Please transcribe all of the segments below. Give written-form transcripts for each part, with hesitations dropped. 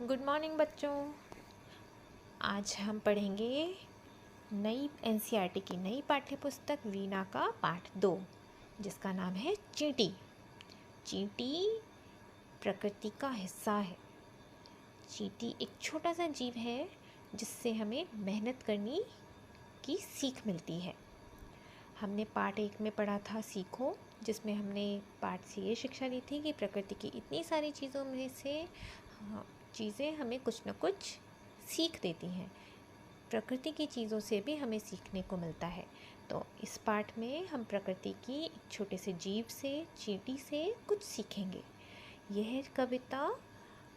Good morning बच्चों। आज हम पढ़ेंगे नई एनसीईआरटी की नई पाठ्य पुस्तक वीणा का पाठ 2, जिसका नाम है चींटी। चींटी प्रकृति का हिस्सा है। चींटी एक छोटा सा जीव है जिससे हमें मेहनत करने की सीख मिलती है। हमने पाठ 1 में पढ़ा था सीखो, जिसमें हमने पाठ से ये शिक्षा ली थी कि प्रकृति की इतनी सारी चीज़ों में से चीज़ें हमें कुछ न कुछ सीख देती हैं। प्रकृति की चीज़ों से भी हमें सीखने को मिलता है। तो इस पाठ में हम प्रकृति की एक छोटे से जीव से, चींटी से कुछ सीखेंगे। यह कविता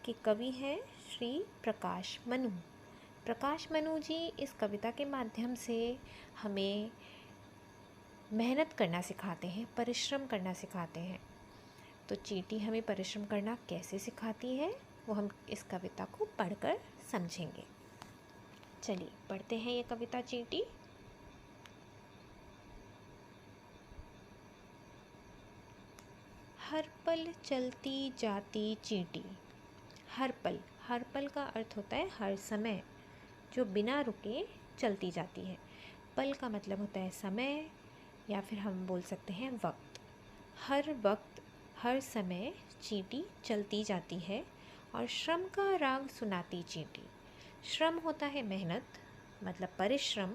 के कवि हैं श्री प्रकाश मनु। प्रकाश मनु जी इस कविता के माध्यम से हमें मेहनत करना सिखाते हैं, परिश्रम करना सिखाते हैं। तो चींटी हमें परिश्रम करना कैसे सिखाती है वो हम इस कविता को पढ़कर समझेंगे। चलिए पढ़ते हैं ये कविता चींटी। हर पल चलती जाती चींटी। हर पल का अर्थ होता है हर समय, जो बिना रुके चलती जाती है। पल का मतलब होता है समय, या फिर हम बोल सकते हैं वक्त। हर वक्त हर समय चींटी चलती जाती है और श्रम का राग सुनाती चींटी। श्रम होता है मेहनत, मतलब परिश्रम,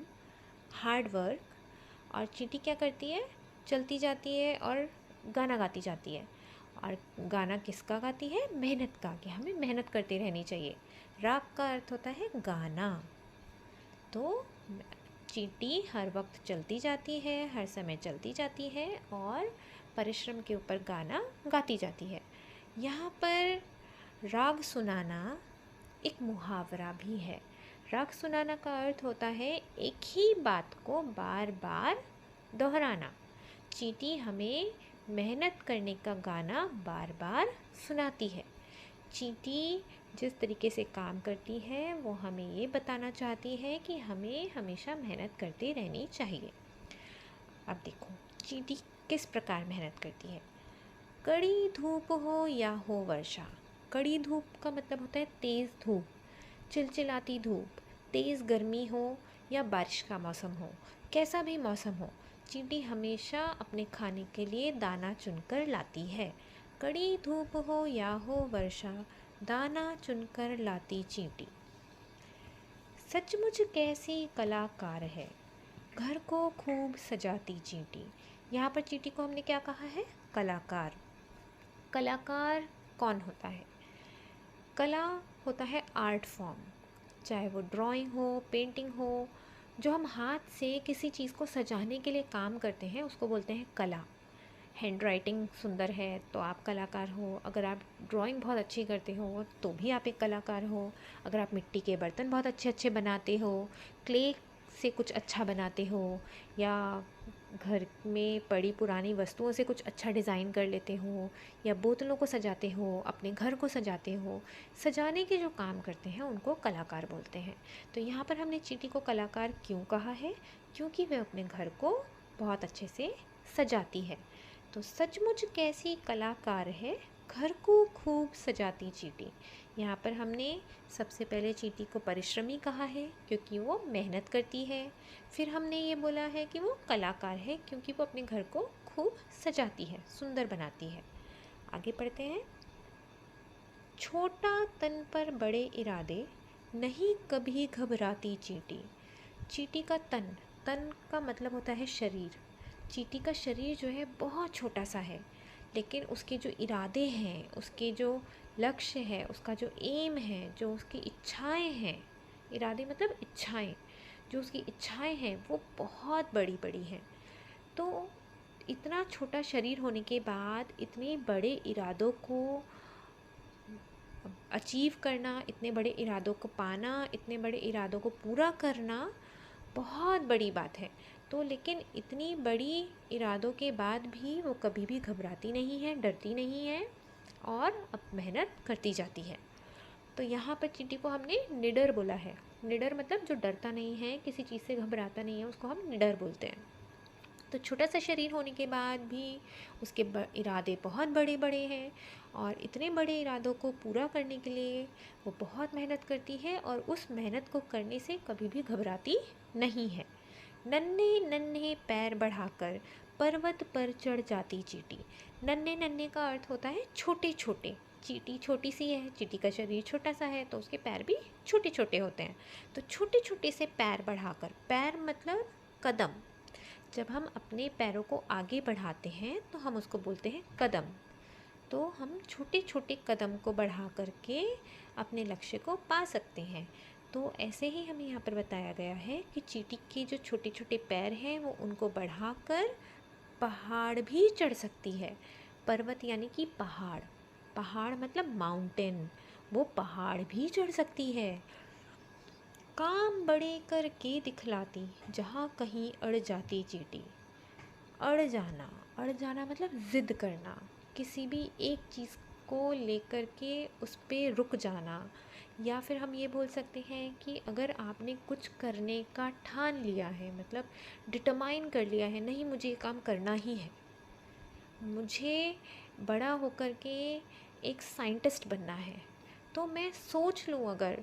हार्ड वर्क। और चींटी क्या करती है? चलती जाती है और गाना गाती जाती है। और गाना किसका गाती है? मेहनत का, कि हमें मेहनत करते रहनी चाहिए। राग का अर्थ होता है गाना। तो चींटी हर वक्त चलती जाती है, हर समय चलती जाती है और परिश्रम के ऊपर गाना गाती जाती है। यहाँ पर राग सुनाना एक मुहावरा भी है। राग सुनाना का अर्थ होता है एक ही बात को बार बार दोहराना। चींटी हमें मेहनत करने का गाना बार बार सुनाती है। चींटी जिस तरीके से काम करती है वो हमें ये बताना चाहती है कि हमें हमेशा मेहनत करती रहनी चाहिए। अब देखो चींटी किस प्रकार मेहनत करती है। कड़ी धूप हो या हो वर्षा। कड़ी धूप का मतलब होता है तेज़ धूप, चिलचिलाती धूप, तेज़ गर्मी हो या बारिश का मौसम हो, कैसा भी मौसम हो, चींटी हमेशा अपने खाने के लिए दाना चुनकर लाती है। कड़ी धूप हो या हो वर्षा, दाना चुनकर लाती चींटी। सचमुच कैसी कलाकार है, घर को खूब सजाती चींटी। यहाँ पर चींटी को हमने क्या कहा है? कलाकार। कलाकार कौन होता है? कला होता है आर्ट फॉर्म, चाहे वो ड्राइंग हो, पेंटिंग हो, जो हम हाथ से किसी चीज़ को सजाने के लिए काम करते हैं उसको बोलते हैं कला। हैंड राइटिंग सुंदर है तो आप कलाकार हो। अगर आप ड्राइंग बहुत अच्छी करते हो तो भी आप एक कलाकार हो। अगर आप मिट्टी के बर्तन बहुत अच्छे अच्छे बनाते हो, क्ले से कुछ अच्छा बनाते हो, या घर में पड़ी पुरानी वस्तुओं से कुछ अच्छा डिज़ाइन कर लेते हो, या बोतलों को सजाते हो, अपने घर को सजाते हो, सजाने के जो काम करते हैं उनको कलाकार बोलते हैं। तो यहाँ पर हमने चींटी को कलाकार क्यों कहा है? क्योंकि वह अपने घर को बहुत अच्छे से सजाती है। तो सचमुच कैसी कलाकार है, घर को खूब सजाती चींटी। यहाँ पर हमने सबसे पहले चींटी को परिश्रमी कहा है क्योंकि वो मेहनत करती है। फिर हमने ये बोला है कि वो कलाकार है क्योंकि वो अपने घर को खूब सजाती है, सुंदर बनाती है। आगे पढ़ते हैं। छोटा तन पर बड़े इरादे, नहीं कभी घबराती चींटी। चींटी का तन, तन का मतलब होता है शरीर। चींटी का शरीर जो है बहुत छोटा सा है, लेकिन उसके जो इरादे हैं, उसके जो लक्ष्य है, उसका जो एम है, जो उसकी इच्छाएं हैं, इरादे मतलब इच्छाएं, जो उसकी इच्छाएं हैं वो बहुत बड़ी बड़ी हैं। तो इतना छोटा शरीर होने के बाद इतने बड़े इरादों को अचीव करना, इतने बड़े इरादों को पाना, इतने बड़े इरादों को पूरा करना बहुत बड़ी बात है। तो लेकिन इतनी बड़ी इरादों के बाद भी वो कभी भी घबराती नहीं है, डरती नहीं है और अब मेहनत करती जाती है। तो यहाँ पर चींटी को हमने निडर बोला है। निडर मतलब जो डरता नहीं है, किसी चीज़ से घबराता नहीं है, उसको हम निडर बोलते हैं। तो छोटा सा शरीर होने के बाद भी उसके इरादे बहुत बड़े बड़े हैं, और इतने बड़े इरादों को पूरा करने के लिए वो बहुत मेहनत करती है, और उस मेहनत को करने से कभी भी घबराती नहीं है। नन्हे नन्हे पैर बढ़ाकर पर्वत पर चढ़ जाती चींटी। नन्हे नन्हे का अर्थ होता है छोटे छोटे। चींटी छोटी सी है, चींटी का शरीर छोटा सा है, तो उसके पैर भी छोटे छोटे होते हैं। तो छोटे छोटे से पैर बढ़ाकर, पैर मतलब कदम, जब हम अपने पैरों को आगे बढ़ाते हैं तो हम उसको बोलते हैं कदम। तो हम छोटे छोटे कदम को बढ़ा करके अपने लक्ष्य को पा सकते हैं। तो ऐसे ही हमें यहाँ पर बताया गया है कि चींटी के जो छोटे छोटे पैर हैं वो उनको बढ़ाकर पहाड़ भी चढ़ सकती है। पर्वत यानी कि पहाड़, पहाड़ मतलब माउंटेन, वो पहाड़ भी चढ़ सकती है। काम बड़े करके दिखलाती, जहाँ कहीं अड़ जाती चींटी। अड़ जाना, अड़ जाना मतलब ज़िद करना, किसी भी एक चीज़ को लेकर के उस पे रुक जाना। या फिर हम ये बोल सकते हैं कि अगर आपने कुछ करने का ठान लिया है, मतलब डिटरमाइन कर लिया है, नहीं मुझे ये काम करना ही है, मुझे बड़ा होकर के एक साइंटिस्ट बनना है, तो मैं सोच लूँ अगर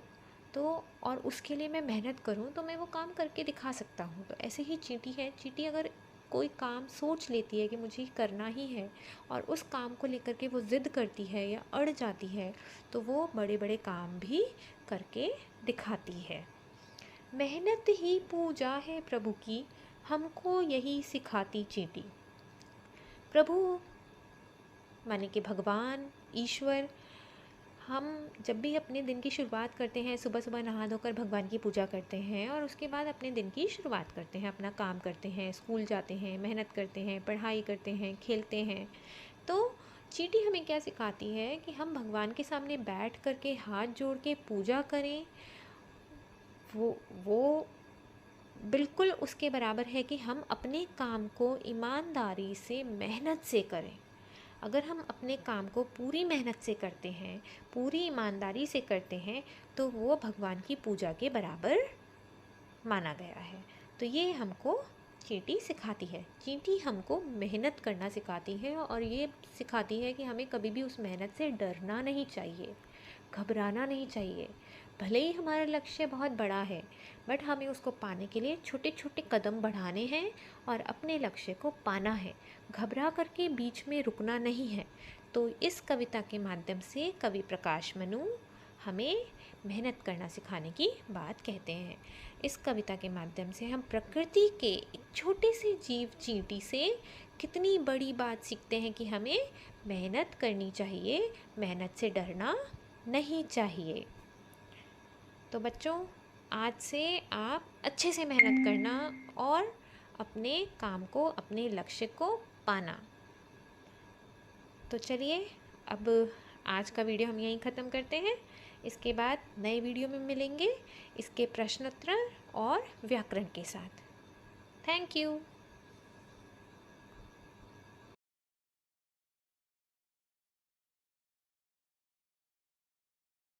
तो, और उसके लिए मैं मेहनत करूँ तो मैं वो काम करके दिखा सकता हूँ। तो ऐसे ही चींटी है, चींटी अगर कोई काम सोच लेती है कि मुझे करना ही है, और उस काम को लेकर के वो ज़िद करती है या अड़ जाती है, तो वो बड़े बड़े काम भी करके दिखाती है। मेहनत ही पूजा है प्रभु की, हमको यही सिखाती चींटी। प्रभु माने कि भगवान, ईश्वर, हम जब भी अपने दिन की शुरुआत करते हैं, सुबह सुबह नहा धोकर भगवान की पूजा करते हैं और उसके बाद अपने दिन की शुरुआत करते हैं, अपना काम करते हैं, स्कूल जाते हैं, मेहनत करते हैं, पढ़ाई करते हैं, खेलते हैं। तो चींटी हमें क्या सिखाती है कि हम भगवान के सामने बैठ करके हाथ जोड़ के पूजा करें, वो बिल्कुल उसके बराबर है कि हम अपने काम को ईमानदारी से, मेहनत से करें। अगर हम अपने काम को पूरी मेहनत से करते हैं, पूरी ईमानदारी से करते हैं, तो वो भगवान की पूजा के बराबर माना गया है। तो ये हमको चींटी सिखाती है। चींटी हमको मेहनत करना सिखाती है, और ये सिखाती है कि हमें कभी भी उस मेहनत से डरना नहीं चाहिए, घबराना नहीं चाहिए। भले ही हमारा लक्ष्य बहुत बड़ा है, बट हमें उसको पाने के लिए छोटे छोटे कदम बढ़ाने हैं और अपने लक्ष्य को पाना है। घबरा करके बीच में रुकना नहीं है। तो इस कविता के माध्यम से कवि प्रकाश मनु हमें मेहनत करना सिखाने की बात कहते हैं। इस कविता के माध्यम से हम प्रकृति के एक छोटे से जीव चींटी से कितनी बड़ी बात सीखते हैं कि हमें मेहनत करनी चाहिए, मेहनत से डरना नहीं चाहिए। तो बच्चों, आज से आप अच्छे से मेहनत करना और अपने काम को, अपने लक्ष्य को पाना। तो चलिए, अब आज का वीडियो हम यहीं ख़त्म करते हैं। इसके बाद नए वीडियो में मिलेंगे इसके प्रश्नोत्तर और व्याकरण के साथ। Thank you.